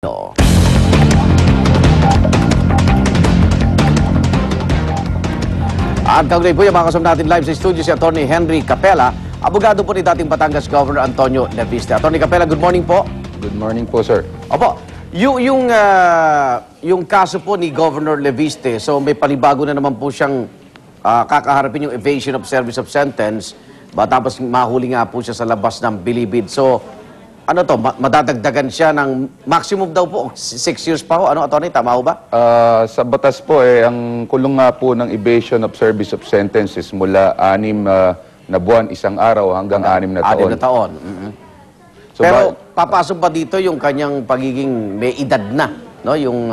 No. At kaugnay po yung mga kasama natin live sa studio si Atty. Henry Capella, abogado po ni dating Batangas Governor Antonio Leviste. Atty. Capella, good morning po. Good morning po, sir. Opo, yung kaso po ni Governor Leviste, so may panibago na naman po siyang kakaharapin yung evasion of service of sentence, tapos mahuli nga po siya sa labas ng bilibid. So, ano to, madadagdagan siya ng maximum daw po, 6 years pa ho. Ano, attorney, tama ho ba? Sa batas po, ang kulong nga po ng evasion of service of sentences mula 6 na buwan, 1 araw hanggang 6 na taon. 6 na taon. So, pero papasok pa dito yung kanyang pagiging may edad na, no? Yung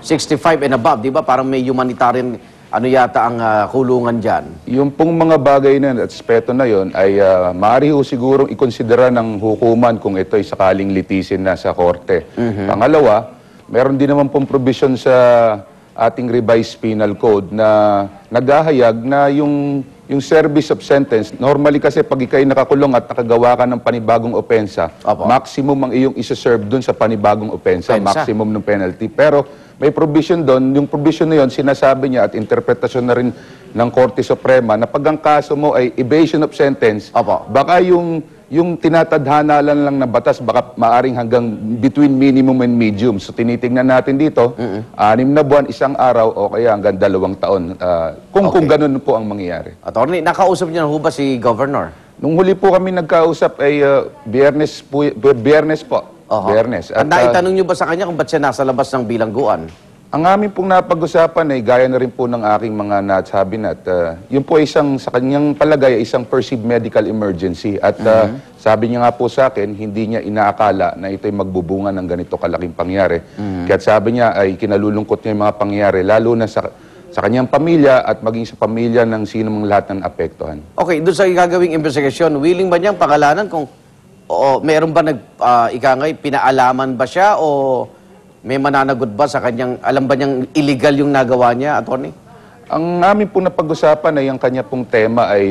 65 and above, di ba? Parang may humanitarian ano yata ang kulungan dyan. yung pong mga bagay na at aspeto na yon ay maaari ho sigurong ikonsidera ng hukuman kung ito ay sakaling litisin na sa korte. Pangalawa, meron din naman pong provision sa ating revised penal code na naghahayag na yung service of sentence, normally kasi pag ikay nakakulong at nakagawa ka ng panibagong opensa, maximum ang iyong isa-serve dun sa panibagong opensa, maximum ng penalty. Pero may provision doon, yung provision na yun, sinasabi niya at interpretasyon na rin ng Korte Suprema na pag ang kaso mo ay evasion of sentence, baka yung tinatadhana lang na batas, baka maaring hanggang between minimum and medium. So tinitingnan natin dito, 6 na buwan, 1 araw, o kaya hanggang 2 taon. Kung ganun po ang mangyayari. Attorney, nakausap niyo na ho ba si Governor? Nung huli po kami nagkausap ay Biyernes po. Biyernes. At naitanong niyo ba sa kanya kung ba't siya nasa labas ng bilangguan? Ang amin pong napag-usapan ay gaya na rin po ng aking mga nasabi na at yun po isang, sa kanyang palagay, isang perceived medical emergency. At sabi niya nga po sa akin, hindi niya inaakala na ito'y magbubunga ng ganito kalaking pangyari. Kaya sabi niya ay kinalulungkot niya yung mga pangyari, lalo na sa kanyang pamilya at maging sa pamilya ng sino mang lahat ng apektuhan. Okay, doon sa gagawing investigasyon, willing ba niyang pangalanan kung meron ba ikangay, pinaalaman ba siya o may mananagot ba sa kanyang, alam ba niyang illegal yung nagawa niya, attorney? Ang amin pong napag-usapan ay ang kanya pong tema ay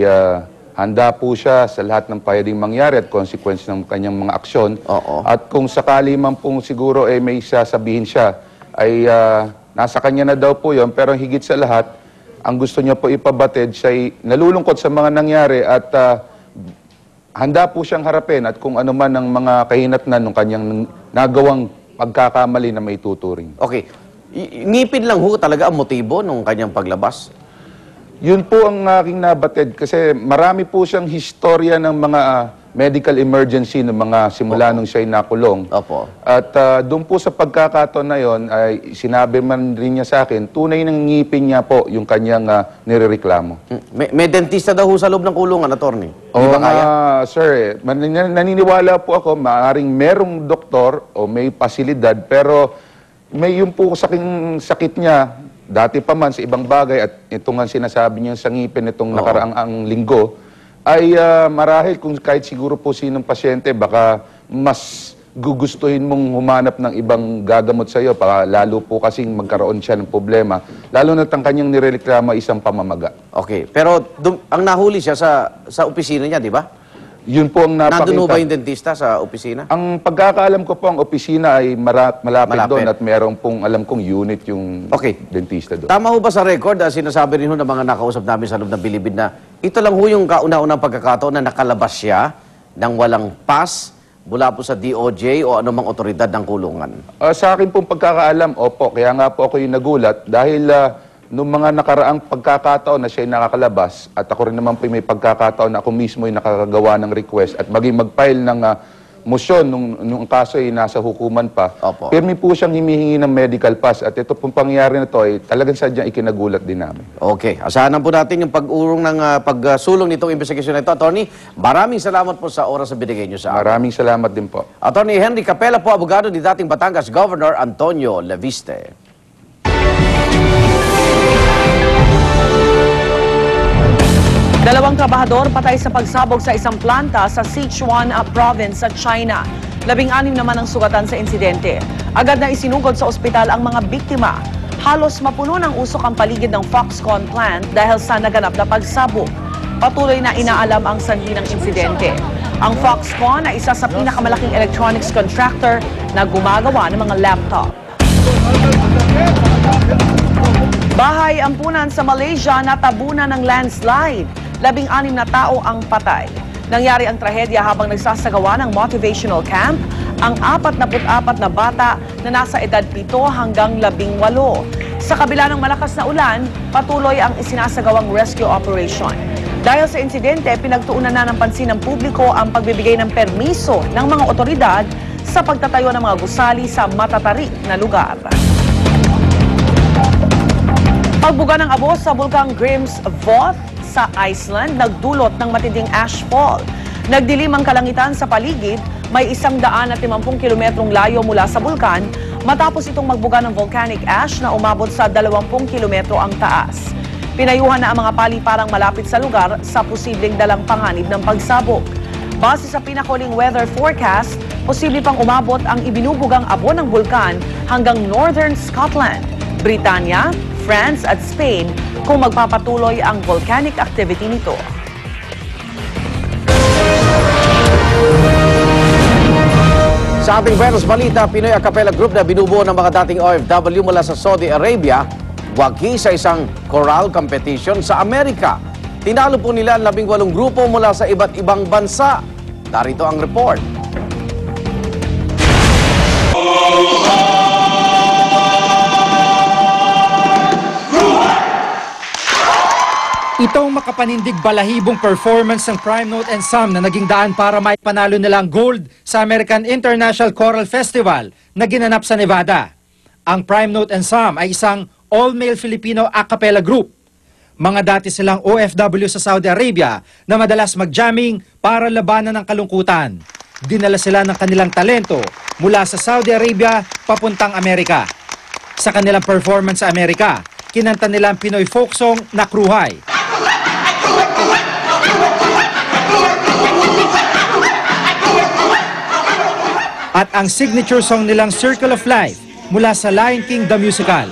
handa po siya sa lahat ng pwedeng mangyari at consequence ng kanyang mga aksyon. At kung sakali man pong siguro may sasabihin siya, ay nasa kanya na daw po yun. Pero higit sa lahat, ang gusto niya po ipabatid siya ay nalulungkot sa mga nangyari at handa po siyang harapin at kung ano man ang mga kahinatnan ng kanyang nagawang pagkakamali na may tuturing. Okay. Ngipin lang ho talaga ang motibo ng kanyang paglabas? Yun po ang aking nabatid kasi marami po siyang historya ng mga medical emergency ng mga simula nung siya'y nakulong. At doon po sa pagkakataon na yon ay sinabi man rin niya sa akin, tunay ng ngipin niya po yung kanyang nirereklamo. May dentista daw ho sa loob ng kulungan, attorney. Sir, naniniwala po ako, maaaring merong doktor o may pasilidad, pero may yung po sakit niya, dati pa man sa ibang bagay, at ito nga sinasabi niya sa ngipin itong nakaraang ang linggo, ay marahil kung kahit siguro po sinong pasyente, baka mas gugustuhin mong humanap ng ibang gagamot sa iyo, lalo po kasing magkaroon siya ng problema, lalo na ang kanyang nirereklamo isang pamamaga. Okay, pero ang nahuli siya sa opisina niya, di ba? Yun po ang napakita. Nandun ba yung dentista sa opisina? Ang pagkakaalam ko po, ang opisina ay malapit doon at meron pong, alam kong unit yung dentista doon. Tama ho ba sa record, sinasabi rin ho ng mga nakausap namin sa loob ng bilibid na ito lang ho yung kauna-unang pagkakataon na nakalabas siya ng walang pass mula po sa DOJ o anumang otoridad ng kulungan? Sa akin pong pagkakaalam, opo, kaya nga po ako yung nagulat dahil nung mga nakaraang pagkakataon na siya ay nakakalabas at ako rin naman po may pagkakataon na ako mismo ay nakakagawa ng request at maging mag-file ng motion nung kaso ay nasa hukuman pa, pirmi po siyang humihingi ng medical pass at ito pong pangyayari na ito ay talagang sadyang ikinagulat din namin. Okay, asahan po natin yung pag-urong ng pagsulong nitong investigasyon na ito. Attorney, maraming salamat po sa oras na binigay niyo sa amin. Maraming salamat din po. Attorney Henry Capella po, abogado ni dating Batangas Governor Antonio Leviste. Dalawang trabahador patay sa pagsabog sa isang planta sa Sichuan province sa China. 16 naman ang sugatan sa insidente. Agad na isinugod sa ospital ang mga biktima. Halos mapuno ng usok ang paligid ng Foxconn plant dahil sa naganap na pagsabog. Patuloy na inaalam ang sanhi ng insidente. Ang Foxconn ay isa sa pinakamalaking electronics contractor na gumagawa ng mga laptop. Bahay ampunan sa Malaysia natabunan ng landslide. 16 na tao ang patay. Nangyari ang trahedya habang nagsasagawa ng motivational camp ang 44 na bata na nasa edad 7 hanggang 18. Sa kabila ng malakas na ulan, patuloy ang isinasagawang rescue operation. Dahil sa insidente, pinagtuunan na ng pansin ng publiko ang pagbibigay ng permiso ng mga otoridad sa pagtatayo ng mga gusali sa matatarik na lugar. Pagbuga ng abo sa bulkang Grímsvötn sa Iceland nagdulot ng matinding ashfall. Nagdilim ang kalangitan sa paligid, may 150 kilometrong layo mula sa bulkan matapos itong magbuga ng volcanic ash na umabot sa 20 kilometro ang taas. Pinayuhan na ang mga paliparang malapit sa lugar sa posibleng dalang panganib ng pagsabog. Base sa pinakuling weather forecast, posible pang umabot ang ibinubugang abo ng bulkan hanggang northern Scotland, Britanya, France at Spain kung magpapatuloy ang volcanic activity nito. Sa ating Venus Balita, Pinoy a cappella group na binubuo ng mga dating OFW mula sa Saudi Arabia, wagi sa isang choral competition sa Amerika. Tinalo po nila ang 18 grupo mula sa iba't ibang bansa. Narito ang report. Itong makapanindig balahibong performance ng Prime Note and Sam na naging daan para may panalo nilang gold sa American International Choral Festival na ginanap sa Nevada. Ang Prime Note and Sam ay isang all-male Filipino a cappella group. Mga dati silang OFW sa Saudi Arabia na madalas mag-jamming para labanan ng kalungkutan. Dinala sila ng kanilang talento mula sa Saudi Arabia papuntang Amerika. Sa kanilang performance sa Amerika, kinanta nila ang Pinoy folk song na Kruhay. At ang signature song nilang Circle of Life mula sa Lion King the Musical.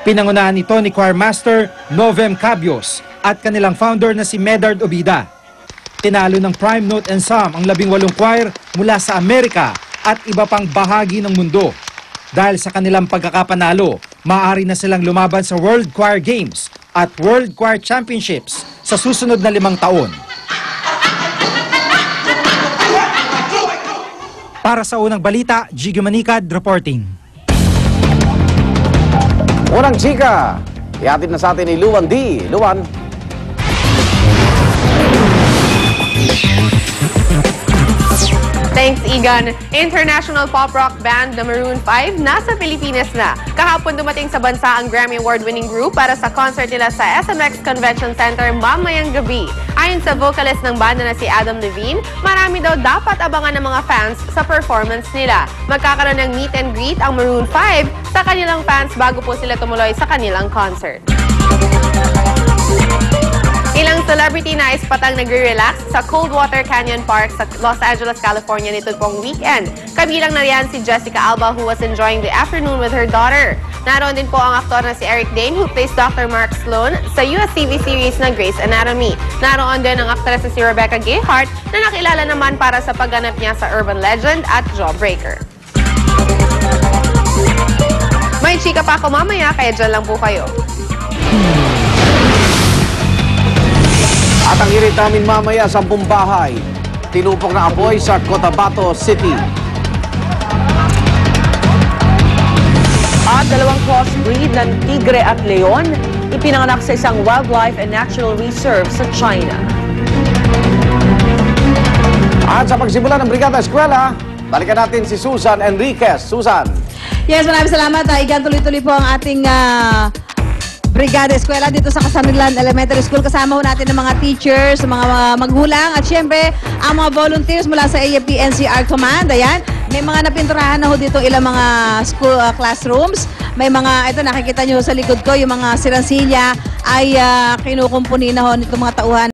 Pinangunahan ito ni choir master Novem Cabios at kanilang founder na si Medard Obida. Tinalo ng Prime Note and Sam ang 18 choir mula sa Amerika at iba pang bahagi ng mundo. Dahil sa kanilang pagkakapanalo, maaari na silang lumaban sa World Choir Games at World Choir Championships sa susunod na 5 taon. Para sa unang balita, Gigi Manicad reporting. Unang chika, ihatid na sa atin ni Luan D. Luan. Thanks, Igan. International pop rock band na Maroon 5 nasa Pilipinas na. Kahapon dumating sa bansa ang Grammy Award-winning group para sa concert nila sa SMX Convention Center mamayang gabi. Ayon sa vocalist ng banda na si Adam Levine, marami daw dapat abangan ng mga fans sa performance nila. Magkakaroon ng meet and greet ang Maroon 5 sa kanilang fans bago po sila tumuloy sa kanilang concert. Ilang celebrity na ispatang nagre-relax sa Coldwater Canyon Park sa Los Angeles, California nito pong weekend. Kabilang na riyan si Jessica Alba who was enjoying the afternoon with her daughter. Naroon din po ang aktor na si Eric Dane who plays Dr. Mark Sloan sa US TV series na Grey's Anatomy. Naroon din ang aktres na si Rebecca Gayheart na nakilala naman para sa pagganap niya sa Urban Legend at Jawbreaker. May chika pa ako mamaya kaya dyan lang po kayo. At ang hirit namin mamaya, 10 bahay. Tinupok na apoy sa Cotabato City. At 2 crossbreed ng tigre at leon, ipinanganak sa isang wildlife and natural reserve sa China. At sa pagsimula ng Brigada Eskwela, balikan natin si Susan Enriquez. Susan. Yes, maraming salamat. Igan, tuloy-tuloy po ang ating Brigada Eskwela dito sa Casanillan Elementary School. Kasama ho natin ng mga teachers, mga magulang at syempre ang mga volunteers mula sa AFP NCR Command. Ayan, may mga napinturahan na ho dito ilang mga school classrooms. May mga, ito nakikita nyo sa likod ko, yung mga siransilya ay kinukumpuni na ho nitong mga tauhan.